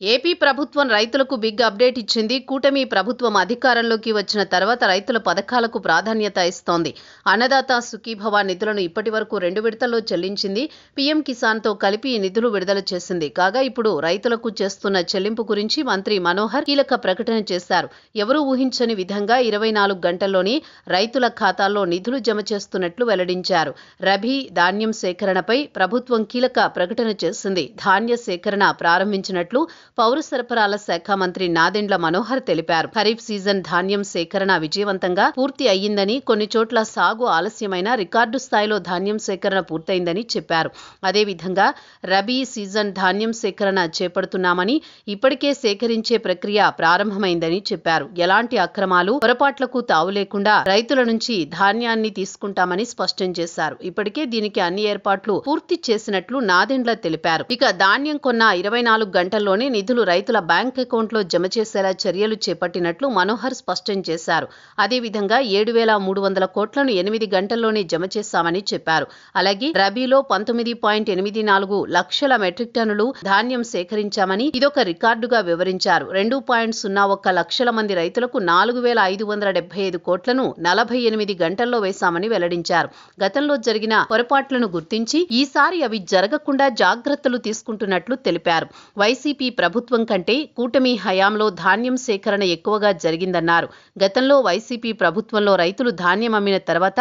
AP ప్రభుత్వం రైతులకు big update ఇచ్చింది. కూటమి ప్రభుత్వం అధికారంలోకి వచ్చిన తర్వాత రైతుల పథకాలకు ప్రాధాన్యత ఇస్తోంది. అన్నదాత సుఖీభవ నిధులను ఇప్పటి వరకు 2 విడతల్లో చెల్లించింది. పీఎం కిసాన్తో కలిపి ఈ నిధులు విడుదల చేసింది. కాగా ఇప్పుడు రైతులకు చేస్తున్న చెల్లింపు గురించి మంత్రి మనోహర్ కీలక ప్రకటన చేశారు. ఎవరూ ఊహించని విధంగా 24 గంటల్లోనే రైతుల ఖాతాల్లో నిధులు జమ చేస్తున్నట్లు వెల్లడించారు. రబీ ధాన్యం సేకరణపై ప్రభుత్వం కీలక ప్రకటన చేసింది. ధాన్య సేకరణ ప్రారంభించినట్లు పౌర సరఫరాల శాఖ మంత్రి నాదెండ్ల మనోహర్ తెలిపారు. ఖరీఫ్ సీజన్ ధాన్యం సేకరణ విజయవంతంగా పూర్తి అయ్యిందని, కొన్ని చోట్ల సాగు ఆలస్యమైన రికార్డు స్థాయిలో ధాన్యం సేకరణ పూర్తయిందని చెప్పారు. అదేవిధంగా రబీ సీజన్ ధాన్యం సేకరణ చేపడుతున్నామని, ఇప్పటికే సేకరించే ప్రక్రియ ప్రారంభమైందని చెప్పారు. ఎలాంటి అక్రమాలు, పొరపాట్లకు తావు లేకుండా రైతుల నుంచి ధాన్యాన్ని తీసుకుంటామని స్పష్టం చేశారు. ఇప్పటికే దీనికి అన్ని ఏర్పాట్లు పూర్తి చేసినట్లు నాదెండ్ల తెలిపారు. ఇక ధాన్యం కొన్న 24 గంటల్లోనే నిధులు రైతుల బ్యాంక్ అకౌంట్లో జమ చేసేలా చర్యలు చేపట్టినట్లు మనోహర్ స్పష్టం చేశారు. అదేవిధంగా 7,300 కోట్లను 8 గంటల్లోనే జమ చేశామని చెప్పారు. అలాగే రబీలో 19.84 లక్షల మెట్రిక్ టన్నులు ధాన్యం సేకరించామని, ఇదొక రికార్డుగా వివరించారు. 2.01 లక్షల మంది రైతులకు 4,575 కోట్లను 48 గంటల్లో వేశామని వెల్లడించారు. గతంలో జరిగిన పొరపాట్లను గుర్తించి ఈసారి అవి జరగకుండా జాగ్రత్తలు తీసుకుంటున్నట్లు తెలిపారు. వైసీపీ ప్రభుత్వం కంటే కూటమి హయాంలో ధాన్యం సేకరణ ఎక్కువగా జరిగిందన్నారు. గతంలో వైసీపీ ప్రభుత్వంలో రైతులు ధాన్యం అమ్మిన తర్వాత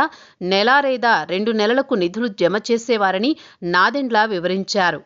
నెల లేదా 2 నెలలకు నిధులు జమ చేసేవారని నాదెండ్ల వివరించారు.